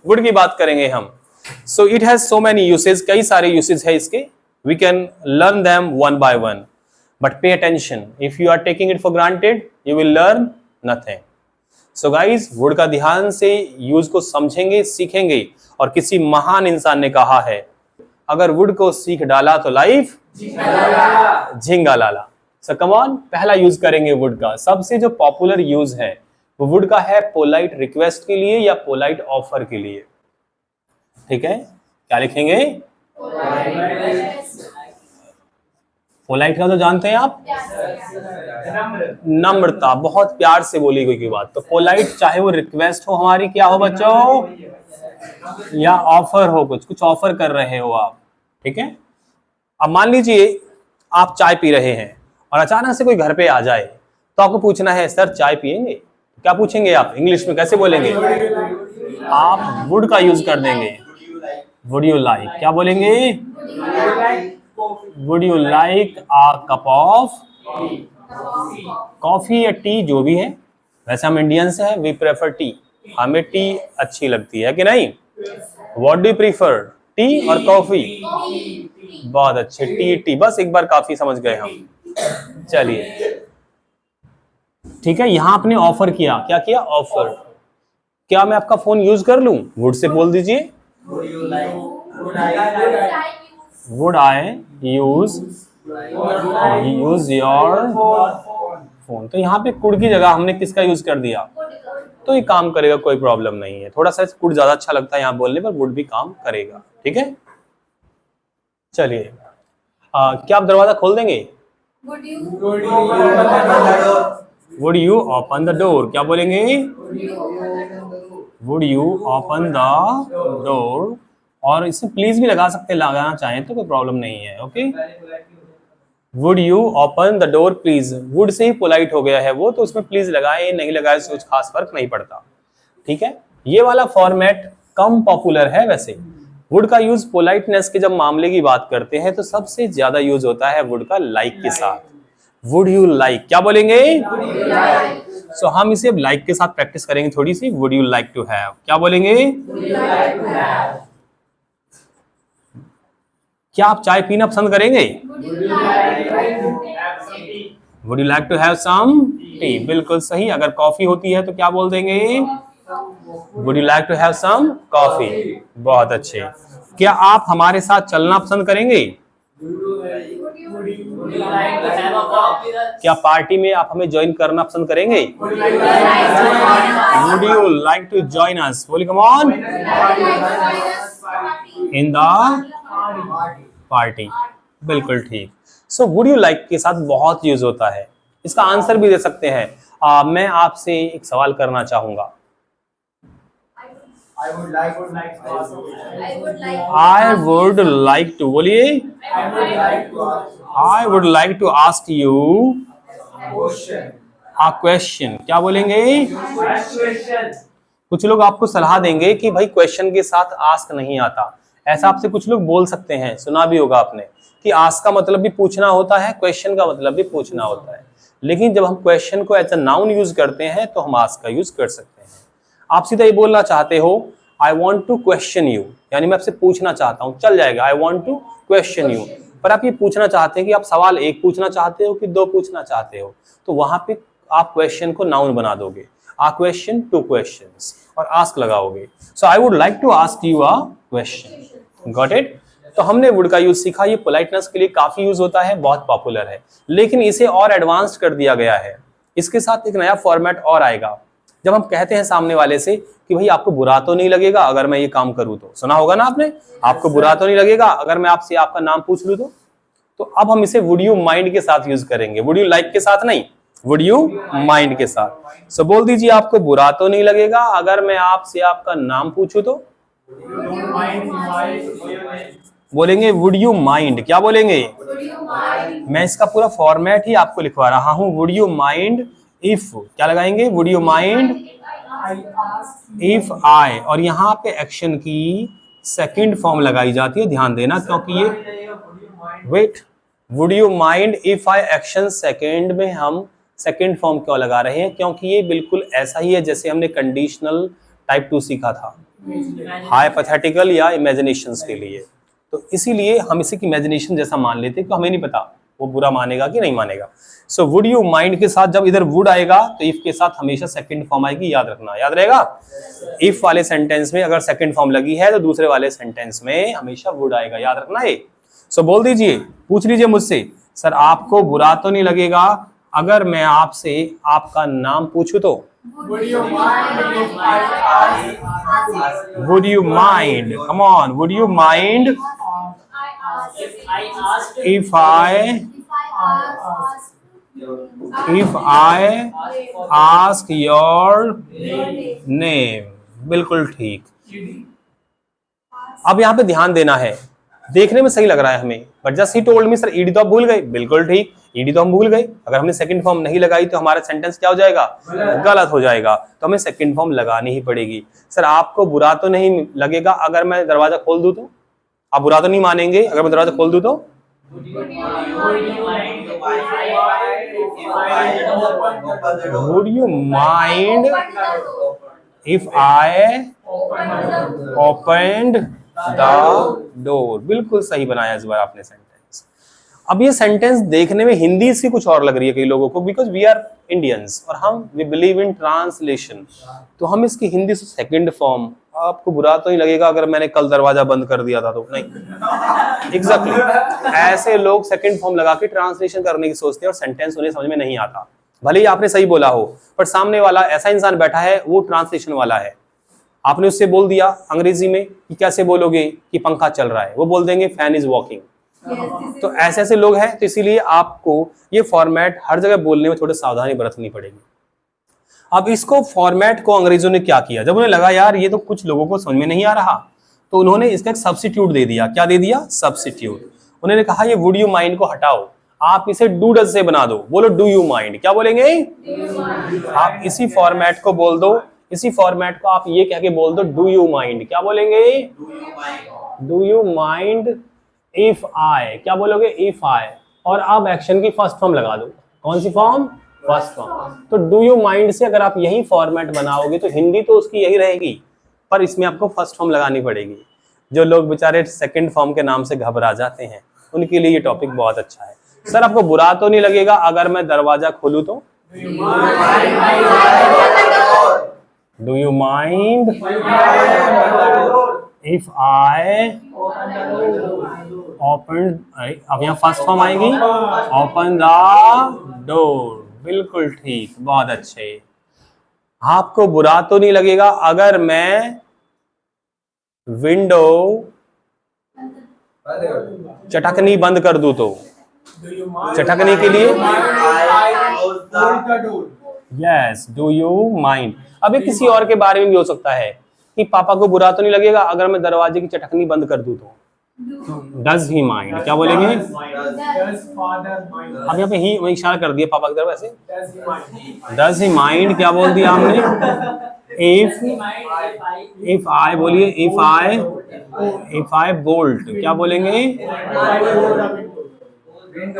Would की बात करेंगे हम। So it has so many usage, कई सारे यूसेज है इसके। We can learn them one by one, but pay attention, if you are taking it for granted you will learn nothing. So guys, would का ध्यान से use को समझेंगे, सीखेंगे। और किसी महान इंसान ने कहा है, अगर वुड को सीख डाला तो लाइफ झिंगा लाला। सो कम ऑन, पहला यूज करेंगे वुड का। सबसे जो पॉपुलर यूज है वो वुड का है पोलाइट रिक्वेस्ट के लिए या पोलाइट ऑफर के लिए। ठीक है, क्या लिखेंगे? पोलाइट का तो जानते हैं आप, नम्रता, बहुत प्यार से बोली गई की बात। तो पोलाइट चाहे वो रिक्वेस्ट हो हमारी, क्या हो बच्चों, या ऑफर हो, कुछ ऑफर कर रहे हो आप। ठीक है, अब मान लीजिए आप चाय पी रहे हैं और अचानक से कोई घर पे आ जाए, तो आपको पूछना है सर चाय पियेंगे? क्या पूछेंगे आप? इंग्लिश में कैसे बोलेंगे? आप वुड का यूज कर देंगे। वुड यू लाइक, क्या बोलेंगे? Would you like a cup of coffee या टी, जो भी है। वैसे हम इंडियंस हैं, वी प्रेफर टी, हमें टी अच्छी लगती है कि नहीं? What do you prefer, T और कॉफी? बहुत अच्छे, टी। बस एक बार काफी समझ गए हम। चलिए, ठीक है, यहां आपने ऑफर किया, क्या किया? ऑफर। क्या मैं आपका फोन यूज कर लूं? वुड से बोल दीजिए, would I use your phone. तो यहाँ पे कुड की जगह हमने किसका यूज कर दिया? तो ये काम करेगा, कोई प्रॉब्लम नहीं है। थोड़ा सा कुड ज्यादा अच्छा लगता है यहाँ बोलने पर, वुड भी काम करेगा। ठीक है, चलिए, क्या आप दरवाजा खोल देंगे? Would you open the door, क्या बोलेंगे? Would you open the door. और इसमें प्लीज भी लगा सकते हैं, लगाना चाहें तो कोई प्रॉब्लम नहीं है। Okay, would you open the door please. Would say he polite हो गया है वो, तो उसमें प्लीज लगाए नहीं लगाए से कुछ खास फर्क नहीं पड़ता। ठीक है, ये वाला फॉर्मेट कम पॉपुलर है। वैसे वुड का यूज पोलाइटनेस के जब मामले की बात करते हैं तो सबसे ज्यादा यूज होता है वुड का लाइक के साथ। वुड यू लाइक, क्या बोलेंगे? सो हम इसे लाइक के साथ प्रैक्टिस करेंगे थोड़ी सी। Would you like to have, क्या बोलेंगे? क्या आप चाय पीना पसंद करेंगे? Would you like to have some tea, बिल्कुल सही। अगर कॉफी होती है तो क्या बोल देंगे? Would you like to have some coffee. बहुत अच्छे। क्या आप हमारे साथ चलना पसंद करेंगे? क्या पार्टी में आप हमें ज्वाइन करना पसंद करेंगे? Would you like to join us, बोलिए come on, in the party. बिल्कुल ठीक। सो वुड यू लाइक के साथ बहुत यूज होता है। इसका आंसर भी दे सकते हैं। मैं आपसे एक सवाल करना चाहूंगा। I would like to, बोलिए। I would like to ask you a question, क्या बोलेंगे? कुछ लोग आपको सलाह देंगे कि भाई क्वेश्चन के साथ आस्क नहीं आता। ऐसा आपसे कुछ लोग बोल सकते हैं, सुना भी होगा आपने कि आस्क का मतलब भी पूछना होता है, क्वेश्चन का मतलब भी पूछना होता है। लेकिन जब हम क्वेश्चन को एज अ नाउन यूज करते हैं तो हम आस्क का यूज कर सकते हैं। आप सीधा ये बोलना चाहते हो, I want to question you, यानी मैं आपसे पूछना चाहता हूँ, चल जाएगा, I want to question you. पर आप ये पूछना चाहते हैं कि आप सवाल एक पूछना चाहते हो कि दो पूछना चाहते हो, तो वहां पे आप क्वेश्चन को नाउन बना दोगे, आ क्वेश्चन, टू क्वेश्चंस, और आस्क लगाओगे। So I would like to ask you a question. Got it? तो हमने वुड का यूज सीखा। ये पोलाइटनेस के लिए काफी यूज होता है, बहुत पॉपुलर है, लेकिन इसे और एडवांस कर दिया गया है। इसके साथ एक नया फॉर्मेट और आएगा। जब हम कहते हैं सामने वाले से कि भाई आपको बुरा तो नहीं लगेगा अगर मैं ये काम करूं, तो सुना होगा ना आपने, आपको बुरा तो नहीं लगेगा अगर मैं आपसे आपका नाम पूछ लूं तो अब हम इसे वुड यू माइंड के साथ यूज करेंगे। वुड यू लाइक के साथ नहीं, वुड यू माइंड के साथ। सो बोल दीजिए, आपको बुरा तो नहीं लगेगा अगर मैं आपसे आपका नाम पूछूं तो? बोलेंगे वुड यू माइंड, क्या बोलेंगे? मैं इसका पूरा फॉर्मेट ही आपको लिखवा रहा हूं। वुड यू माइंड इफ, क्या लगाएंगे? वुड यू माइंड इफ आई, और यहाँ पे एक्शन की सेकंड फॉर्म लगाई जाती है, ध्यान देना, क्योंकि ये wait, would you mind if I action second में हम सेकंड फॉर्म क्यों लगा रहे हैं? क्योंकि ये बिल्कुल ऐसा ही है जैसे हमने कंडीशनल टाइप 2 सीखा था। हाइपोथेटिकल या इमेजिनेशंस के लिए। तो इसीलिए हम इसी की इमेजिनेशन जैसा मान लेते हैं, तो हमें नहीं पता वो बुरा मानेगा कि नहीं मानेगा। सो वुड यू माइंड के साथ जब इधर वुड आएगा तो इफ के साथ हमेशा सेकंड फॉर्म आएगी, याद रखना, याद रहेगा। इफ वाले सेंटेंस में अगर सेकंड फॉर्म लगी है तो दूसरे वाले सेंटेंस में हमेशा वुड आएगा, याद रखना ये। सो बोल दीजिए, पूछ लीजिए मुझसे, सर आपको बुरा तो नहीं लगेगा अगर मैं आपसे आपका नाम पूछूं तो? Would you mind? Come on, would you mind if I ask your name? बिल्कुल ठीक। अब यहाँ पे ध्यान देना है, देखने में सही लग रहा है हमें, but just he told me, sir ED तो आप भूल गए। बिल्कुल ठीक, ईडी तो हम भूल गए। अगर हमने सेकंड फॉर्म नहीं लगाई तो हमारा सेंटेंस क्या हो जाएगा? गलत हो जाएगा। तो हमें सेकंड फॉर्म लगानी ही पड़ेगी। सर आपको बुरा तो नहीं लगेगा अगर मैं दरवाजा खोल दूं तो? आप बुरा तो नहीं मानेंगे अगर मैं दरवाजा खोल दूं तो? Would you mind if I opened the door? बिल्कुल सही बनाया इस बार आपने सेंटेंस। अब ये सेंटेंस देखने में हिंदी इसकी कुछ और लग रही है कई लोगों को, बिकॉज वी आर इंडियंस और हम वी बिलीव इन ट्रांसलेशन, तो हम इसकी हिंदी से सेकंड फॉर्म, आपको बुरा तो नहीं लगेगा अगर मैंने कल दरवाजा बंद कर दिया था तो? नहीं, एग्जैक्टली ऐसे लोग सेकंड फॉर्म लगा के ट्रांसलेशन करने की सोचते हैं और सेंटेंस उन्हें समझ में नहीं आता। भले ही आपने सही बोला हो, पर सामने वाला ऐसा इंसान बैठा है वो ट्रांसलेशन वाला है। आपने उससे बोल दिया अंग्रेजी में कि कैसे बोलोगे कि पंखा चल रहा है, वो बोल देंगे फैन इज वॉकिंग। तो ऐसे ऐसे लोग हैं, तो इसीलिए आपको ये फॉर्मेट हर जगह बोलने में थोड़ी सावधानी बरतनी पड़ेगी। अब इसको फॉर्मेट को अंग्रेजों ने क्या किया, जब उन्हें लगा यार ये तो कुछ लोगों को समझ में नहीं आ रहा, तो उन्होंने इसका एक सब्स्टिट्यूट दे दिया। क्या दे दिया? सब्स्टिट्यूट। उन्होंने कहा ये वुड यू माइंड को हटाओ, आप इसे डू डज से बना दो। बोलो डू यू माइंड। क्या बोलेंगे? आप इसी फॉर्मेट को बोल दो, इसी फॉर्मेट को आप ये कह के बोल दो डू यू माइंड। क्या बोलेंगे? डू यू माइंड इफ आई। क्या बोलोगे? If I. और अब एक्शन की फर्स्ट फॉर्म लगा दो। कौन सी फॉर्म? First form. तो डू यू माइंड से अगर आप यही फॉर्मेट बनाओगे तो हिंदी तो उसकी यही रहेगी, पर इसमें आपको फर्स्ट फॉर्म लगानी पड़ेगी। जो लोग बेचारे सेकंड फॉर्म के नाम से घबरा जाते हैं उनके लिए ये टॉपिक बहुत अच्छा है। सर आपको बुरा तो नहीं लगेगा अगर मैं दरवाजा खोलूं तो? Do you mind if I open, अब यहाँ फर्स्ट फॉर्म आएगी, ओपन द डोर। बिल्कुल ठीक, बहुत अच्छे। आपको बुरा तो नहीं लगेगा अगर मैं विंडो चटकनी बंद कर दूं तो? चटकनी के लिए यस, डू यू माइंड। अब ये किसी और के बारे में भी हो सकता है कि पापा को बुरा तो नहीं लगेगा अगर मैं दरवाजे की चटकनी बंद कर दूं तो? Does he mind. क्या बोलेंगे? अब यहाँ पे ही मैं इशारा कर दिया पापा की तरफ, ऐसे डज ही माइंड। क्या बोल दिया हमने? इफ आई बोलिए, इफ आई बोल्ट। क्या बोलेंगे?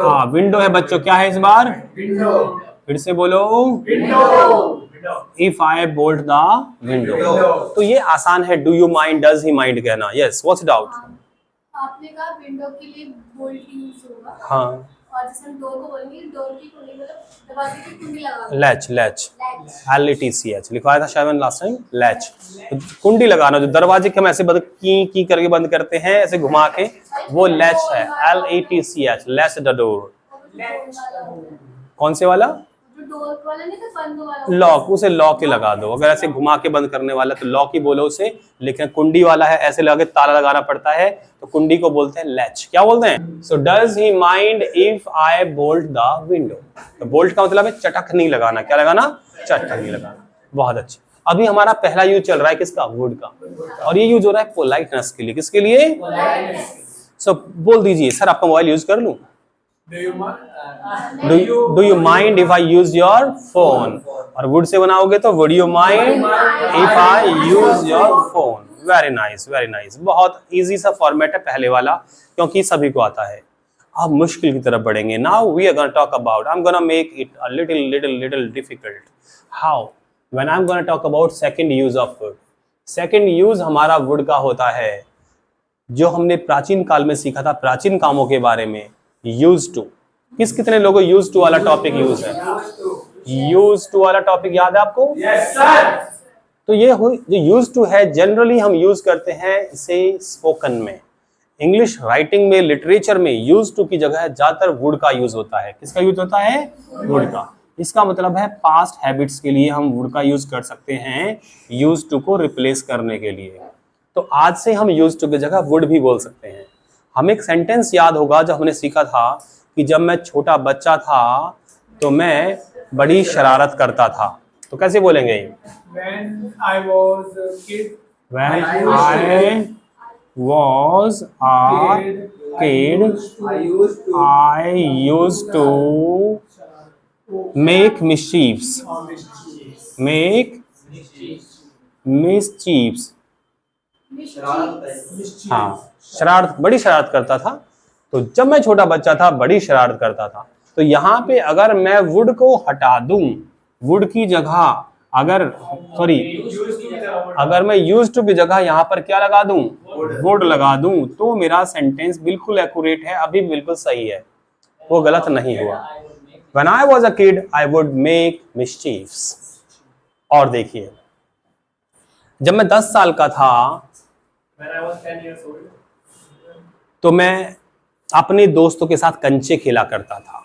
हाँ विंडो है बच्चों, क्या है इस बार? फिर से बोलो, if I bolt the window. तो ये आसान है, do you mind, does he mind कहना। Yes, what's doubt? आपने कहा विंडो के लिए बोल्ट यूज होगा। हाँ, और जैसे हम डोर को बोलेंगे, डोर की कुंडी मतलब दरवाजे की कुंडी लगा दो। लैच, लैच, LATCH लिखवाया था शायद लास्ट टाइम, लैच। तो कुंडी लगाना, जो दरवाजे के हम ऐसे बंद की करके बंद करते हैं ऐसे घुमा के, वो लैच है, LATCH, लैच द डोर। कौन से वाला? डोर वाला नहीं था, बंद वाला। लॉक, उसे लॉक ही लगा दो। अगर ऐसे घुमा के बंद करने वाला तो लॉक ही बोलो उसे, लेकिन कुंडी वाला है ऐसे लगा के ताला लगाना पड़ता है तो कुंडी को बोलते हैं लैच। क्या बोलते हैं? So does he mind if I bolt the window. तो बोल्ट का मतलब है चटक नहीं लगाना। क्या लगाना? चटक नहीं लगाना। बहुत अच्छा। अभी हमारा पहला यूज चल रहा है किसका? वुड का। और ये यूज हो रहा है पोलाइटनेस के लिए। किसके लिए? सो बोल दीजिए, सर आपका मोबाइल यूज कर लूं? Do you mind if I use your phone? और would से बनाओगे तो would you mind if I use your phone? Very nice, very nice। बहुत इजी सा फॉर्मेट है पहले वाला, क्योंकि सभी को आता है। अब मुश्किल की तरफ बढ़ेंगे। Now we are gonna talk about, I'm gonna make it a little difficult. How? When I'm gonna talk about second use of would, second use हमारा वुड का होता है, जो हमने प्राचीन काल में सीखा था प्राचीन कामों के बारे में, यूज टू। कितने लोगों को यूज टू वाला टॉपिक यूज है? यूज टू वाला टॉपिक याद है आपको? Yes sir. तो ये जो यूज टू है जनरली हम यूज करते हैं इसे स्पोकन में, इंग्लिश राइटिंग में, लिटरेचर में यूज टू की जगह ज्यादातर वुड का यूज होता है। किसका यूज होता है? वुड का। इसका मतलब है पास्ट हैबिट्स के लिए हम वुड का यूज कर सकते हैं यूज टू को रिप्लेस करने के लिए। तो आज से हम यूज टू की जगह वुड भी बोल सकते हैं। हमें एक सेंटेंस याद होगा जो हमने सीखा था कि जब मैं छोटा बच्चा था तो मैं बड़ी शरारत करता था। तो कैसे बोलेंगे? When I was a kid, When I was a kid, I used to make mischiefs. Make mischiefs. हाँ, शरारत, बड़ी शरारत करता था। तो जब मैं छोटा बच्चा था बड़ी शरारत करता था। तो यहाँ पे अगर मैं वुड को हटा दूं, वुड की जगह अगर मैं यूज टू की जगह यहाँ पर क्या लगा दूं? वुड लगा दूं, तो मेरा सेंटेंस बिल्कुल एक्यूरेट है, अभी बिल्कुल सही है, वो गलत नहीं हुआ। When I was a kid, I would make mischiefs. और देखिए, जब मैं 10 साल का था when I was 10 years old, तो मैं अपने दोस्तों के साथ कंचे खेला करता था।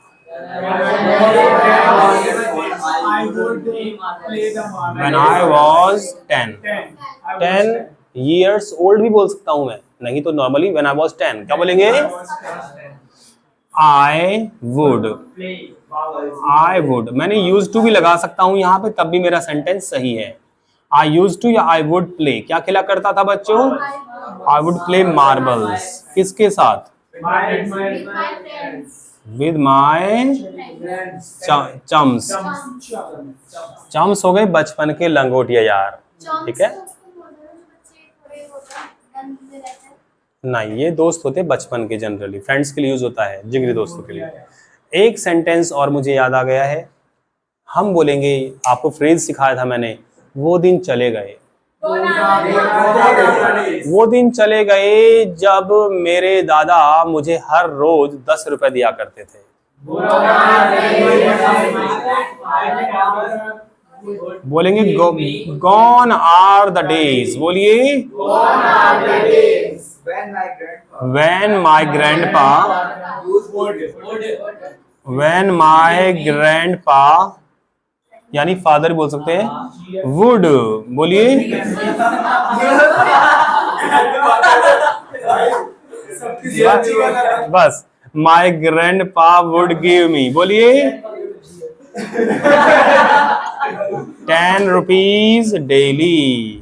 I would play the marble. When I was 10 years old भी बोल सकता हूं मैं, नहीं तो नॉर्मली when I was 10 क्या बोलेंगे? I would। मैंने यूज टू भी लगा सकता हूं यहाँ पे, तब भी मेरा सेंटेंस सही है। I used to या I would play, क्या खेला करता था बच्चों? I would play marbles। किसके साथ? With my chums। चम्स हो गए बचपन के लंगोटिया यार, ठीक है? नहीं, ये दोस्त होते बचपन के, जनरली फ्रेंड्स के लिए यूज होता है, जिगरी दोस्तों के लिए। एक सेंटेंस और मुझे याद आ गया है, हम बोलेंगे, आपको फ्रेज सिखाया था मैंने, वो दिन चले गए। वो दिन चले गए जब मेरे दादा मुझे हर रोज 10 रुपए दिया करते थे। बोलेंगे गॉन आर द डेज। बोलिए when my grandpa यानी फादर बोल सकते हैं, वुड। बोलिए बस, my grandpa would give me। बोलिए 10 रुपीज डेली।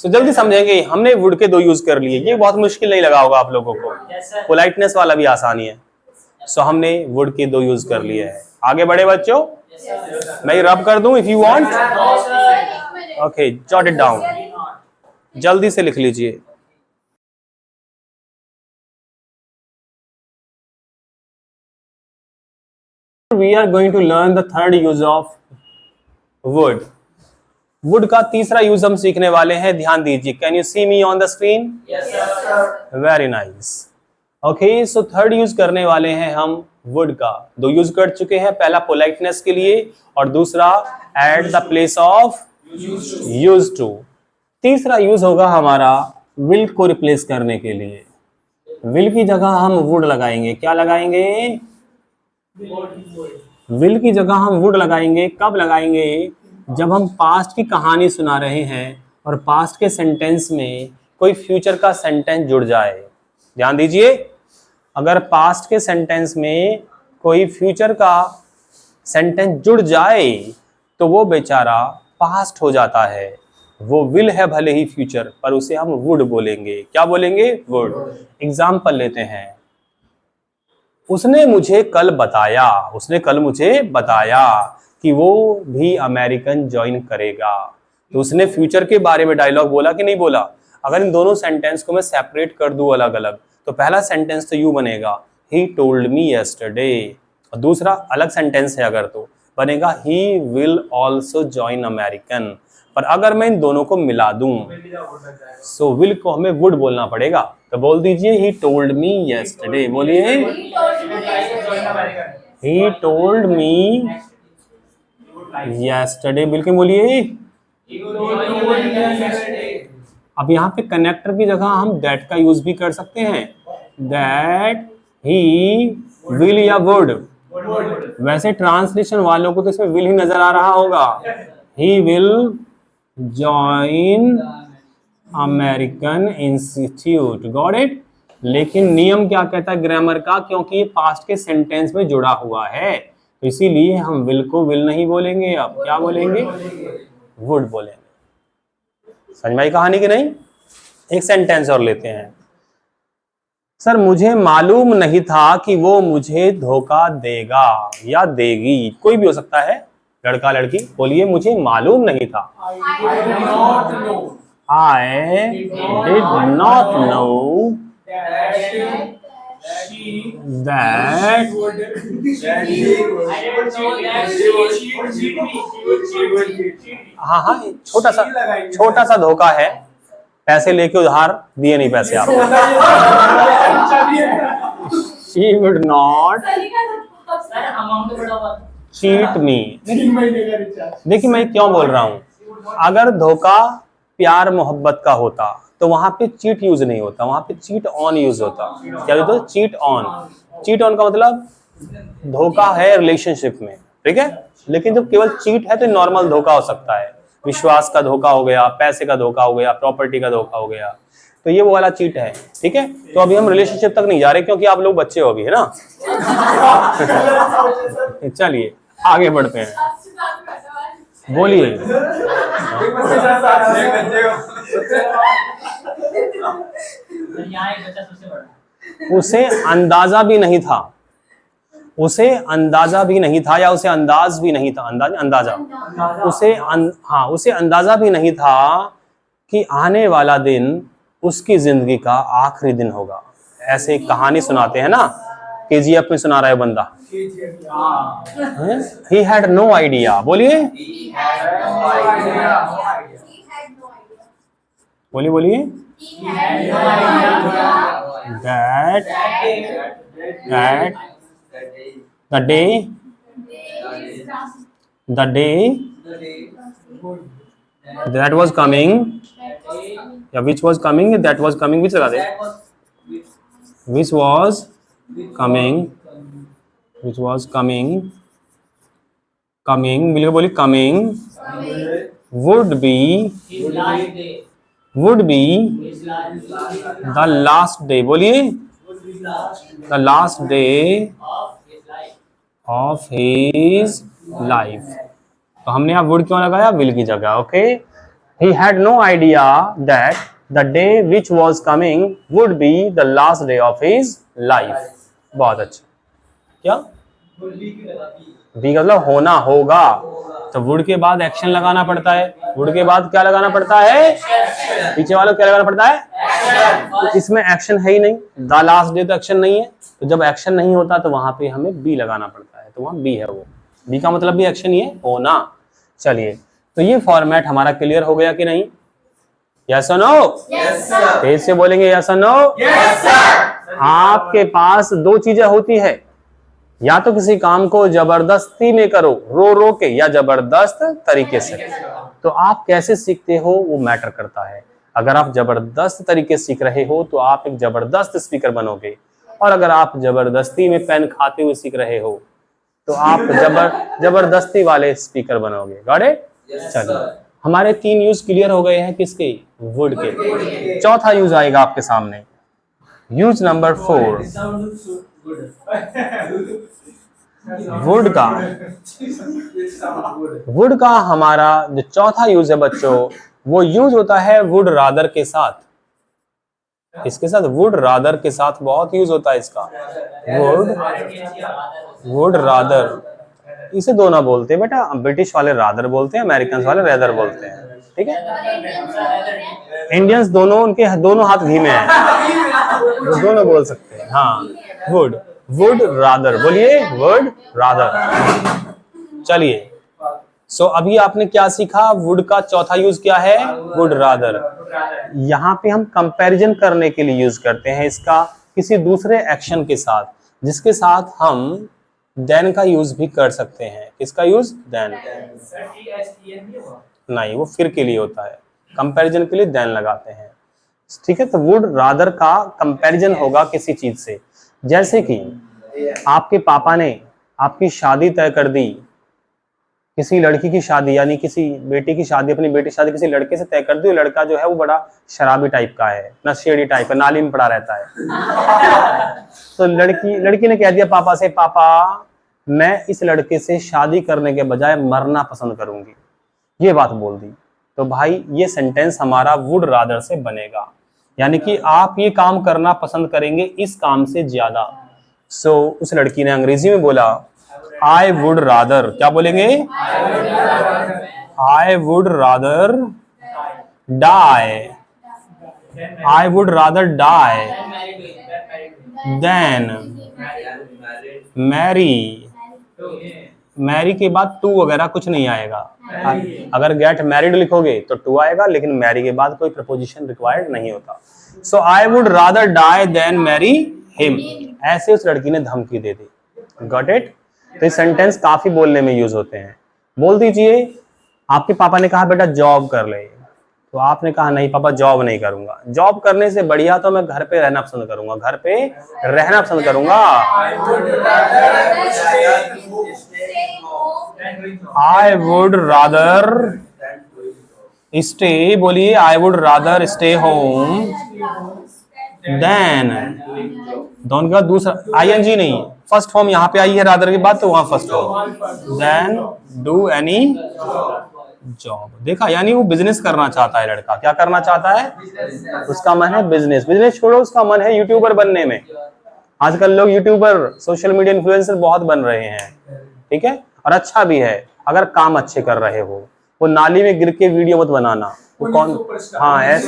तो जल्दी समझेंगे, हमने वुड के 2 यूज कर लिए, ये बहुत मुश्किल नहीं लगा होगा आप लोगों को, पोलाइटनेस वाला भी आसानी है। सो हमने वुड के 2 यूज कर लिए हैं। आगे बढ़े बच्चों, मैं रब कर दूं if you want. Okay, jot it down, जल्दी से लिख लीजिए। We are going to learn the third use of wood। Would का तीसरा यूज हम सीखने वाले हैं, ध्यान दीजिए। Can you see me on the screen? yes sir। Very nice. Okay, so third use करने वाले हैं हम वुड का। 2 यूज कर चुके हैं, पहला पोलाइटनेस के लिए और दूसरा at the place of use two. तीसरा यूज होगा हमारा विल को रिप्लेस करने के लिए। विल की जगह हम वुड लगाएंगे। क्या लगाएंगे? विल की जगह हम वुड लगाएंगे। कब लगाएंगे? जब हम पास्ट की कहानी सुना रहे हैं और पास्ट के सेंटेंस में कोई फ्यूचर का सेंटेंस जुड़ जाए। ध्यान दीजिए, अगर पास्ट के सेंटेंस में कोई फ्यूचर का सेंटेंस जुड़ जाए तो वो बेचारा पास्ट हो जाता है। वो विल है भले ही फ्यूचर, पर उसे हम वुड बोलेंगे। क्या बोलेंगे? वुड। एग्जाम्पल लेते हैं, उसने मुझे कल मुझे बताया कि वो भी अमेरिकन ज्वाइन करेगा। तो उसने फ्यूचर के बारे में डायलॉग बोला कि नहीं बोला? अगर इन दोनों सेंटेंस को मैं सेपरेट कर दूं अलग अलग, तो पहला सेंटेंस तो यूं बनेगा, ही टोल्ड मी यस्टरडे, और दूसरा अलग सेंटेंस है अगर तो बनेगा, he will also join American. पर अगर मैं इन दोनों को मिला दूं सो विल को हमें वुड बोलना पड़ेगा। तो बोल दीजिए ही टोल्ड मी यस्टरडे। बोलिए ही टोल्ड मी यस्टरडे। बिल्कुल बोलिए। अब यहाँ पे कनेक्टर की जगह हम दैट का यूज भी कर सकते हैं। दैट ही विल या वुड। वैसे ट्रांसलेशन वालों को तो इसमें विल ही नजर आ रहा होगा। He will join American institute. Got it. लेकिन नियम क्या कहता है ग्रामर का, क्योंकि ये पास्ट के सेंटेंस में जुड़ा हुआ है तो इसीलिए हम विल को विल नहीं बोलेंगे। अब क्या बोलेंगे? वुड बोलेंगे। समझ में आई कहानी की नहीं? एक सेंटेंस और लेते हैं। सर मुझे मालूम नहीं था कि वो मुझे धोखा देगा या देगी। कोई भी हो सकता है, लड़का लड़की। बोलिए मुझे मालूम नहीं था। I did not know that हाँ छोटा सा धोखा है। पैसे लेके उधार दिए नहीं पैसे आप। She would not cheat me। देखिए मैं क्यों बोल रहा हूँ, अगर धोखा प्यार मोहब्बत का होता तो वहां पे चीट यूज नहीं होता, वहां पे चीट ऑन यूज होता। क्या होता है? Cheat on. चीट ऑन का मतलब धोखा है रिलेशनशिप में, ठीक है। लेकिन जब केवल चीट है तो नॉर्मल धोखा हो सकता है। विश्वास का धोखा हो गया, पैसे का धोखा हो गया, प्रॉपर्टी का धोखा हो गया, तो ये वो वाला चीट है, ठीक है। तो अभी हम रिलेशनशिप तक नहीं जा रहे क्योंकि आप लोग बच्चे हो अभी, है ना। चलिए आगे बढ़ते हैं। बोलिए। उसे अंदाजा भी नहीं था, उसे अंदाजा भी नहीं था, या उसे अंदाज भी नहीं था। अंदाजा उसे अंदाजा भी नहीं था कि आने वाला दिन उसकी जिंदगी का आखिरी दिन होगा। ऐसे एक कहानी सुनाते हैं ना, केजीएफ में सुना रहा है बंदा। He had no idea। बोलिए बोलिए बोलिए। That the day that was coming, या which was coming, that was coming, which लगा दे, which was coming, बिल्कुल बोली coming, would be the last day। बोलिए the last day of his life। तो हमने यहाँ would क्यों लगाया? will की जगह। Okay. he had no idea that the day which was coming would be the last day of his life। बहुत अच्छा। क्या बी का मतलब होना होगा, तो वुड के बाद एक्शन लगाना पड़ता है। वुड के बाद क्या लगाना पड़ता है? पीछे वालों क्या लगाना पड़ता है? तो इसमें एक्शन है ही नहीं, द लास्ट डे तो एक्शन नहीं है, तो जब एक्शन नहीं होता तो वहां पे हमें बी लगाना पड़ता है, तो वहां बी है। वो बी का मतलब भी एक्शन ही है, होना। चलिए तो ये फॉर्मेट हमारा क्लियर हो गया कि नहीं? यस और नो? तेज से बोलेंगे यस और नो। आपके पास दो चीजें होती है, या तो किसी काम को जबरदस्ती में करो, रो रो के, या जबरदस्त तरीके से। तो आप कैसे सीखते हो वो मैटर करता है। अगर आप जबरदस्त तरीके से सीख रहे हो तो आप एक जबरदस्त स्पीकर बनोगे, और अगर आप जबरदस्ती में पेन खाते हुए सीख रहे हो तो आप जबरदस्ती वाले स्पीकर बनोगे। Got it? चलिए हमारे 3 यूज क्लियर हो गए हैं। किसके? वुड के। चौथा यूज आएगा आपके सामने, यूज नंबर 4, वुड का। वुड का हमारा जो चौथा यूज है बच्चों, वो यूज होता है वुड रादर के साथ। इसके साथ वुड रादर के साथ बहुत यूज होता है इसका। वुड रादर, इसे दो ना बोलते बेटा, ब्रिटिश वाले रादर बोलते हैं, अमेरिकन वाले रेदर बोलते हैं, ठीक है। इंडियंस दोनों, उनके दोनों हाथ घी में है, वो दोनों बोल सकते हैं। हाँ वुड रादर, बोलिए वुड रादर। चलिए सो अभी आपने क्या सीखा? वुड का चौथा यूज क्या है? Would rather. यहाँ पे हम कंपैरिजन करने के लिए यूज करते हैं इसका किसी दूसरे एक्शन के साथ, जिसके साथ हम देन का यूज भी कर सकते हैं। किसका यूज? देन। नहीं, वो फिर के लिए होता है, कंपैरिजन के लिए देन लगाते हैं। ठीक है, तो वुड रादर का कंपैरिजन होगा किसी चीज से। जैसे कि आपके पापा ने आपकी शादी तय कर दी, किसी लड़की की शादी, यानी किसी बेटी की शादी, अपनी बेटी की शादी किसी लड़के से तय कर दी। लड़का जो है वो बड़ा शराबी टाइप का है, नशेड़ी टाइप का, नाली में पड़ा रहता है। तो लड़की ने कह दिया पापा से, पापा मैं इस लड़के से शादी करने के बजाय मरना पसंद करूंगी, ये बात बोल दी। तो भाई ये सेंटेंस हमारा वुड रादर से बनेगा, यानी कि आप ये काम करना पसंद करेंगे इस काम से ज्यादा। सो उस लड़की ने अंग्रेजी में बोला आई वुड रादर, क्या बोलेंगे? I would rather die, I would rather die than marry. Marry के बाद टू वगैरह कुछ नहीं आएगा। अगर गेट मैरिड लिखोगे तो टू आएगा, लेकिन मैरी के बाद कोई प्रपोजिशन रिक्वायर्ड नहीं होता। So I would rather die than marry him, ऐसे उस लड़की ने धमकी दे दी। Got it? तो ये सेंटेंस काफी बोलने में यूज होते हैं। बोल दीजिए आपके पापा ने कहा बेटा जॉब कर ले, तो आपने कहा नहीं पापा जॉब नहीं करूंगा, जॉब करने से बढ़िया तो मैं घर पे रहना पसंद करूंगा, घर पे रहना पसंद करूंगा। आई वुड रादर स्टे, बोलिए I would rather stay home than, दोनों का दूसरा आईएनजी नहीं, फर्स्ट फॉर्म यहाँ पे आई है रादर के बाद, तो वहां first form then do any job. देखा, यानी वो बिजनेस करना चाहता है लड़का। क्या करना चाहता है? उसका मन है बिजनेस। बिजनेस छोड़ो, उसका मन है यूट्यूबर बनने में। आजकल लोग यूट्यूबर, सोशल मीडिया इन्फ्लुएंसर बहुत बन रहे हैं, ठीक है, और अच्छा भी है अगर काम अच्छे कर रहे हो। वो नाली में गिर के वीडियो मत बनाना, वो कौन, हाँ ऐसी।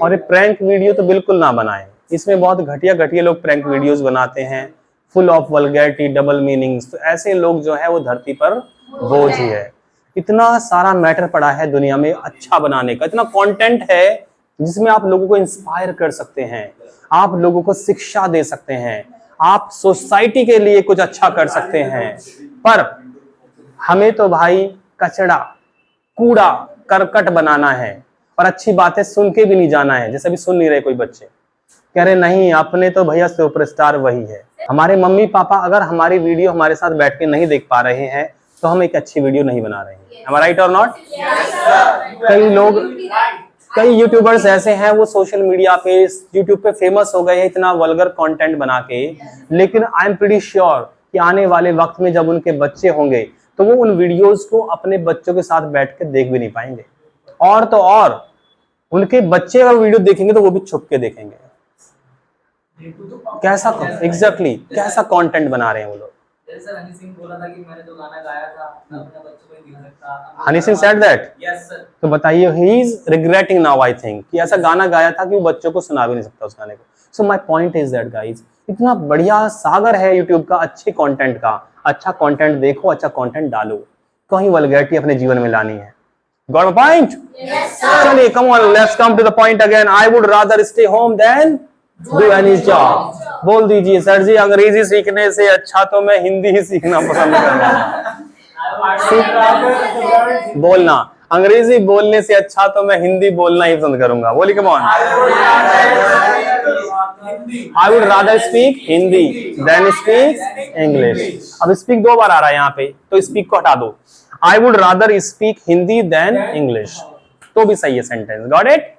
और ये प्रैंक वीडियो तो बिल्कुल ना बनाए, इसमें बहुत घटिया घटिया लोग प्रैंक वीडियोस बनाते हैं, full of vulgarity, double meanings. तो ऐसे लोग जो है वो धरती पर बोझ ही है। इतना सारा मैटर पड़ा है दुनिया में अच्छा बनाने का, इतना कंटेंट है जिसमें आप लोगों को इंस्पायर कर सकते हैं, आप लोगों को शिक्षा दे सकते हैं, आप सोसाइटी के लिए कुछ अच्छा कर सकते हैं। पर हमें तो भाई कचड़ा, कूड़ा, करकट बनाना है और अच्छी बातें सुन के भी नहीं जाना है। जैसे अभी सुन नहीं रहे कोई बच्चे, कह रहे नहीं अपने तो भैया सुपरस्टार वही है। हमारे मम्मी पापा अगर हमारी वीडियो हमारे साथ बैठ के नहीं देख पा रहे हैं तो हम एक अच्छी वीडियो नहीं बना रहे हैं। Am I right or not? कई लोग, कई यूट्यूबर्स ऐसे हैं वो सोशल मीडिया पे, यूट्यूब पे फेमस हो गए हैं इतना वल्गर कंटेंट बना के, लेकिन आई एम प्रीटी श्योर कि आने वाले वक्त में जब उनके बच्चे होंगे तो वो उन वीडियोस को अपने बच्चों के साथ बैठ के देख भी नहीं पाएंगे। और तो और उनके बच्चे अगर वीडियो देखेंगे तो वो भी छुप के देखेंगे। कैसा एग्जैक्टली कैसा कंटेंट बना रहे हैं वो लोग। हनी सिंह बोला था कि मैंने तो गाना गाया था, मैं अपने बच्चों को नहीं दिखा सकता। Honey Singh said that? Yes sir. तो बताइए, he is regretting now I think कि ऐसा गाना गाया था कि वो बच्चों को सुना भी नहीं सकता उस गाने को। So my point is that guys, इतना बढ़िया सागर है यूट्यूब का अच्छे कंटेंट का। अच्छा कंटेंट देखो, अच्छा कंटेंट डालो, कहीं वल्गैरिटी अपने जीवन में लानी है। Got my point? चलिए come on, let's come to the point again. I would rather stay home than do any job. बोल दीजिए सर जी अंग्रेजी सीखने से अच्छा तो मैं हिंदी ही सीखना पसंद करूंगा। बोलना, अंग्रेजी बोलने से अच्छा तो मैं हिंदी बोलना ही पसंद करूंगा। बोलिए come on. I would rather speak Hindi than speak English. अब स्पीक दो बार आ रहा है यहाँ पे, तो स्पीक को हटा दो। I would rather speak Hindi than English, तो भी सही है सेंटेंस। Got it?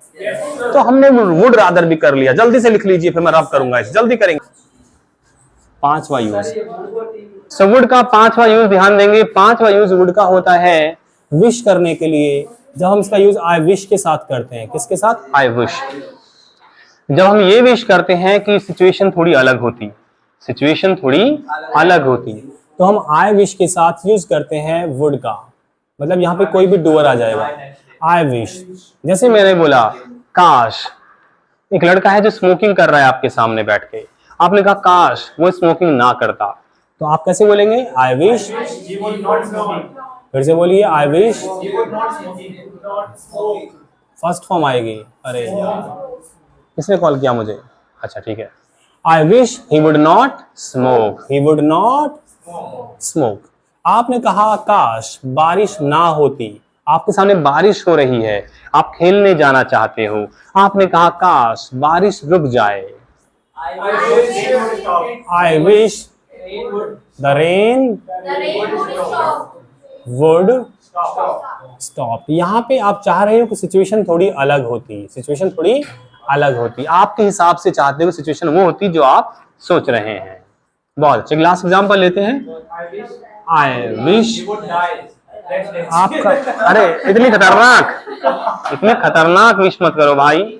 तो हमने वुड रादर भी कर लिया। जल्दी से लिख लीजिए, फिर मैं रब करूंगा इसे, जल्दी करेंगे। पांचवा यूज, सो वुड का पांचवा यूज ध्यान देंगे। पांचवा यूज वुड का होता है विश करने के लिए। जब हम इसका यूज आई विश के साथ करते हैं, किसके साथ? I wish. जब हम ये विश करते हैं कि सिचुएशन थोड़ी अलग होती, सिचुएशन थोड़ी अलग होती, तो हम आई विश के साथ यूज करते हैं वुड का। मतलब यहाँ पे कोई भी डूअर आ जाएगा। आई विश, जैसे मैंने बोला काश, एक लड़का है जो स्मोकिंग कर रहा है आपके सामने बैठ के, आपने कहा काश वो स्मोकिंग ना करता, तो आप कैसे बोलेंगे? I wish. He would not smoke. फिर से बोलिए, I wish. He would not smoke. He would not smoke. First form आएगी। अरे यार, किसने कॉल किया मुझे? अच्छा ठीक है। I wish he would not smoke. He would not smoke. आपने कहा काश बारिश ना होती। आपके सामने बारिश हो रही है, आप खेलने जाना चाहते हो, आपने कहा काश बारिश रुक जाए। I wish it would stop. I wish Rain would the rain The rain would stop. Would Stop. Stop. यहाँ पे आप चाह रहे हो कि सिचुएशन थोड़ी अलग होती, सिचुएशन थोड़ी अलग होती, आपके हिसाब से चाहते हो सिचुएशन वो होती जो आप सोच रहे हैं। बहुत अच्छे। क्लास एग्जाम्पल लेते हैं। I wish I wish he would die. Next, next. आपका, अरे इतनी खतरनाक विश मत करो भाई।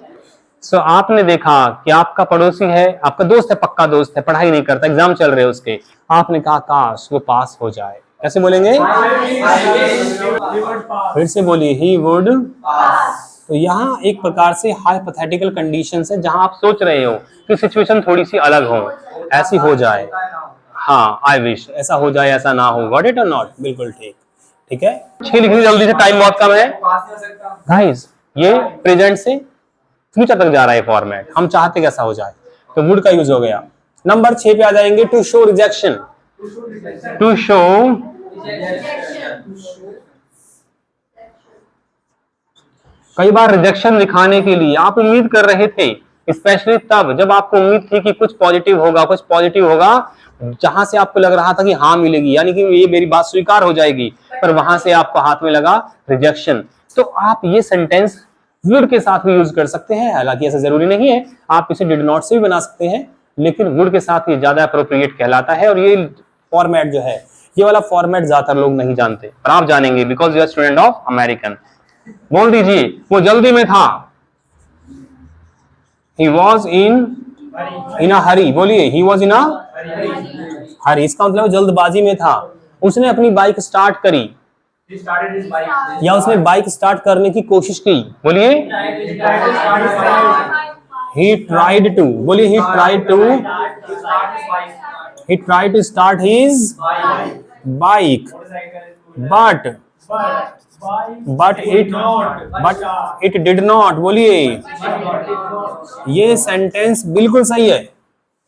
सो आपने देखा कि आपका पड़ोसी है, आपका दोस्त है, पक्का दोस्त है, पढ़ाई नहीं करता, एग्जाम चल रहे हैं उसके, आपने कहा काश वो पास हो जाए। कैसे बोलेंगे? I wish he would pass. फिर से बोलिए, ही वुड। Pass. तो यहाँ एक प्रकार से हाइपोथेटिकल कंडीशंस है जहां आप सोच रहे हो कि सिचुएशन थोड़ी सी अलग हो, ऐसी हो जाए। हाँ, आई विश ऐसा हो जाए, ऐसा ना हो। गॉट इट और नॉट? बिल्कुल ठीक। ठीक है, 6 लिखनी जल्दी से, टाइम बहुत कम है पास नहीं हो सकता। गाइस। ये प्रेजेंट से फ्यूचर तक जा रहा है फॉर्मेट, हम चाहते कैसा हो जाए, तो वुड का यूज हो गया। नंबर 6 पे आ जाएंगे, to show rejection. To show कई बार रिजेक्शन दिखाने के लिए आप उम्मीद कर रहे थे, स्पेशली तब जब आपको उम्मीद थी कि कुछ पॉजिटिव होगा, जहां से आपको लग रहा था कि हाँ मिलेगी, यानी कि ये मेरी बात स्वीकार हो जाएगी, पर वहां से आपको हाथ में लगा रिजेक्शन। तो आप ये सेंटेंस वुड के साथ भी यूज कर सकते हैं, हालांकि ऐसा जरूरी नहीं है, आप इसे डिड नॉट से भी बना सकते हैं, लेकिन वुड के साथ ये ज्यादा अप्रोप्रिएट कहलाता है। और ये फॉर्मेट जो है, ये वाला फॉर्मेट ज्यादातर लोग नहीं जानते, पर आप जानेंगे because you are student of American. बोल दीजिए, वो जल्दी में था। He was in a hurry। बोलिए, he was in a hurry। इसका मतलब जल्दबाजी में था। उसने अपनी बाइक स्टार्ट करी, He started his bike. या उसने बाइक स्टार्ट करने की कोशिश की। बोलिए, He tried to start his bike. he tried to। बोलिए, he tried to To start his bike. he tried to start his bike, Motorcycle. but it did not। बोलिए, ये सेंटेंस बिल्कुल सही है,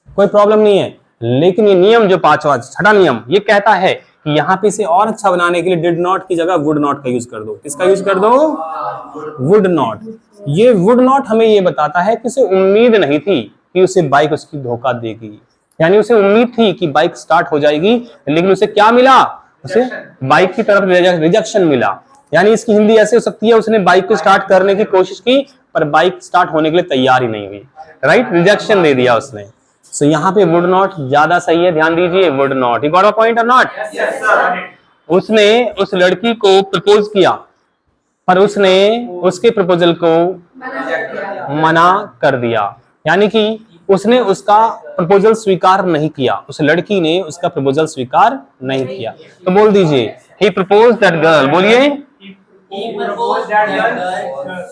कोई प्रॉब्लम नहीं है, लेकिन ये नियम जो 5वां 6वां नियम ये कहता है कि यहाँ पे इसे और अच्छा बनाने के लिए डिड नॉट की जगह वुड नॉट का यूज कर दो। किसका यूज कर दो? Would not. ये वुड नॉट हमें ये बताता है कि उसे उम्मीद नहीं थी कि उसे बाइक उसकी धोखा देगी, यानी उसे उम्मीद थी कि बाइक स्टार्ट हो जाएगी, लेकिन उसे क्या मिला? उसे बाइक की तरफ रिजेक्शन मिला। यानी इसकी हिंदी ऐसे हो सकती है, उसने बाइक को स्टार्ट करने की कोशिश की, पर बाइक स्टार्ट होने के लिए तैयार ही नहीं हुई। राइट, रिजेक्शन दे दिया उसने। सो यहाँ पे वुड नॉट ज्यादा सही है, ध्यान दीजिए, would not. You got a point और नॉट? Yes, sir. उसने उस लड़की को प्रपोज किया, पर उसने उसके प्रपोजल को मना कर दिया, यानी कि उसने उसका प्रपोजल स्वीकार नहीं किया, उस लड़की ने उसका प्रपोजल स्वीकार नहीं किया। तो बोल दीजिए, ही प्रपोज दैट गर्ल। बोलिए, He proposed that girl,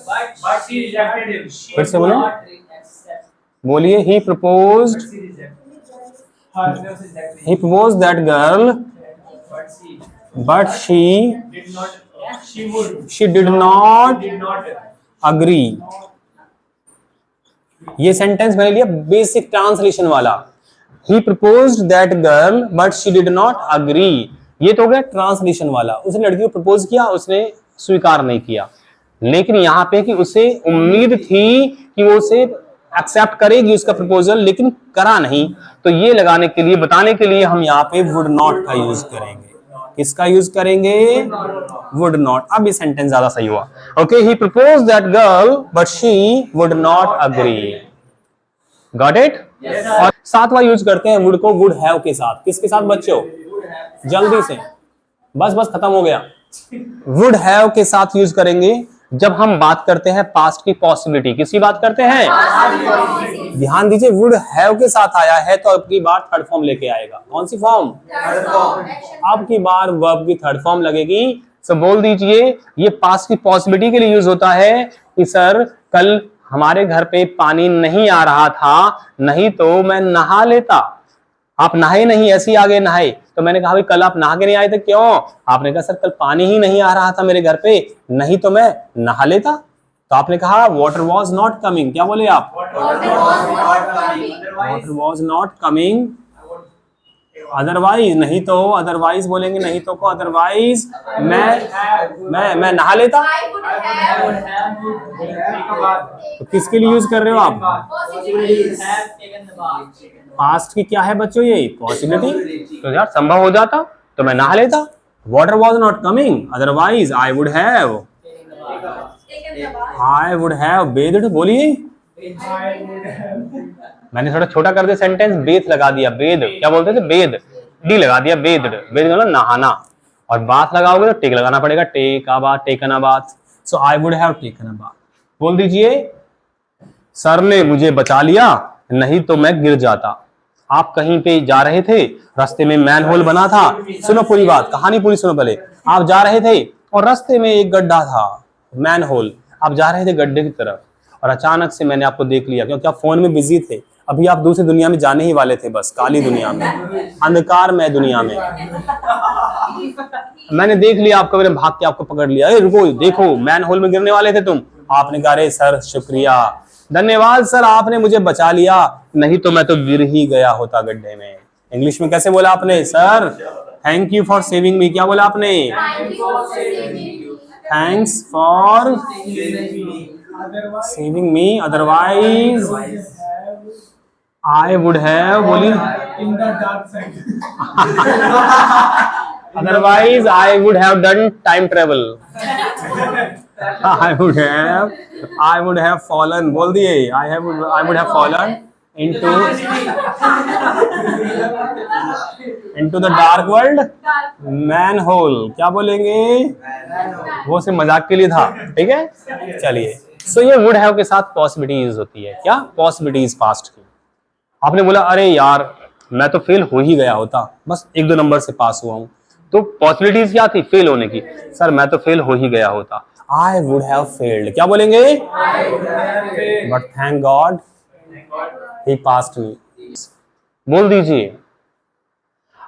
but she rejected him. फिर से बोलो, Not accept. बोलिए, ही proposed She rejected. Her was rejected. he proposed that girl But she but she did not. She would. did not Did not. agree। ये sentence मैंने लिया basic translation वाला। He proposed that girl but she did not agree. ये तो हो गया translation वाला। उसने लड़की को प्रपोज किया, उसने स्वीकार नहीं किया, लेकिन यहाँ पे कि उसे उम्मीद थी कि वो उसे एक्सेप्ट करेगी उसका प्रपोजल, लेकिन करा नहीं। तो ये लगाने के लिए, बताने के लिए हम यहाँ पे वुड नॉट का यूज करेंगे। किसका यूज करेंगे? Would not. अब ये सेंटेंस ज्यादा सही हुआ। Okay, he propose that girl but she would not agree. Got it? और 7वां यूज करते हैं वुड को वुड हैव के साथ। किसके साथ बच्चों? जल्दी से, बस खत्म हो गया। वुड हैव के साथ यूज करेंगे जब हम बात करते हैं पास्ट की पॉसिबिलिटी। किसकी बात करते हैं? ध्यान दीजिए, वुड हैव के साथ आया है तो अब की बार थर्ड फॉर्म लेके आएगा। कौन सी फॉर्म? अब की बार वर्ब की थर्ड फॉर्म लगेगी। सो बोल दीजिए, ये पास्ट की पॉसिबिलिटी के लिए यूज होता है कि सर कल हमारे घर पे पानी नहीं आ रहा था, नहीं तो मैं नहा लेता। आप नहाए नहीं, ऐसे ही आ गए नहाए। तो मैंने कहा भाई कल आप नहा के नहीं आए थे, क्यों? आपने कहा सर कल पानी ही नहीं आ रहा था मेरे घर पे, नहीं तो मैं नहा लेता। तो आपने कहा वाटर वॉज नॉट कमिंग। क्या बोले आप? Water was not coming, otherwise, नहीं तो, अदरवाइज बोलेंगे नहीं तो को, अदरवाइज मैं नहा लेता। तो किसके लिए यूज कर रहे हो आप? पास्ट की क्या है बच्चों? ये पॉसिबिलिटी। तो यार संभव हो जाता तो मैं नहा लेता। Water was not coming, otherwise I would have bathed. बोलिए, मैंने थोड़ा छोटा कर दिया सेंटेंस, बेथ लगा दिया, बेद, क्या बोलते थे? बेद, डी लगा दिया, बेदड। बेद मतलब नहाना, और बाथ लगाओगे तो टेक लगाना पड़ेगा, take a bath, taken a bath. So I would have taken a bath. बोल दीजिए, सर ने मुझे बचा लिया, नहीं तो मैं गिर जाता। आप कहीं पे जा रहे थे, रास्ते में मैन होल बना था। सुनो पूरी बात, कहानी पूरी सुनो पहले। आप जा रहे थे और रास्ते में एक गड्ढा था, मैन होल। आप जा रहे थे गड्ढे की तरफ और अचानक से मैंने आपको देख लिया, क्योंकि आप फोन में बिजी थे। अभी आप दूसरी दुनिया में जाने ही वाले थे, बस काली दुनिया में, अंधकार में दुनिया में। मैंने देख लिया आपको, मैंने भाग के आपको पकड़ लिया। अरे रुको, देखो मैन होल में गिरने वाले थे तुम। आपने कहा अरे सर शुक्रिया, धन्यवाद सर, आपने मुझे बचा लिया, नहीं तो मैं तो गिर ही गया होता गड्ढे में। इंग्लिश में कैसे बोला आपने? Sir thank you for saving मी। क्या बोला आपने? Thanks for saving me, otherwise I would have, बोली, In the dark side. Otherwise I would have done time travel. I would have fallen, बोल दिए, I would have fallen into the dark world manhole। क्या बोलेंगे? वो सिर्फ मजाक के लिए था, ठीक है? चलिए, सो ये वुड हैव के साथ पॉसिबिलिटीज होती है। क्या पॉसिबिलिटीज? पास्ट की। आपने बोला अरे यार मैं तो फेल हो ही गया होता, बस 1-2 नंबर से पास हुआ हूं। तो पॉसिबिलिटीज क्या थी फेल होने की? सर मैं तो फेल हो ही गया होता, आई वुड हैव फेल्ड। क्या बोलेंगे? But thank God he passed me. बोल दीजिए,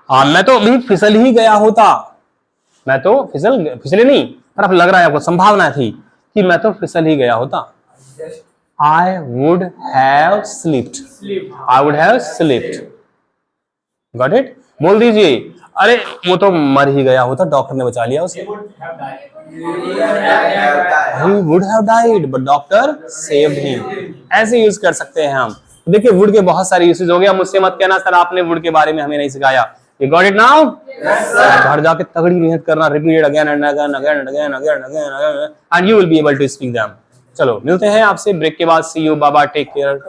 मैं तो अभी फिसल ही गया होता। मैं तो फिसले नहीं, पर अब लग रहा है आपको, संभावना थी कि मैं तो फिसल ही गया होता। I would have slept. I would have slept. Got it? बोल दीजिए, अरे वो तो मर ही गया होता, डॉक्टर ने बचा लिया उसे। He would have died, but doctor saved him. ऐसे यूज कर सकते हैं हम। देखिए वुड के बहुत सारे यूसेज हो गया। मुझसे मत कहना सर आपने वुड के बारे में हमें नहीं सिखाया। You got it now? घर जाके तगड़ी मेहनत करना, repeat again and again and you will be able to speak them. चलो मिलते हैं आपसे ब्रेक के बाद। सी यू, बाबा, टेक केयर।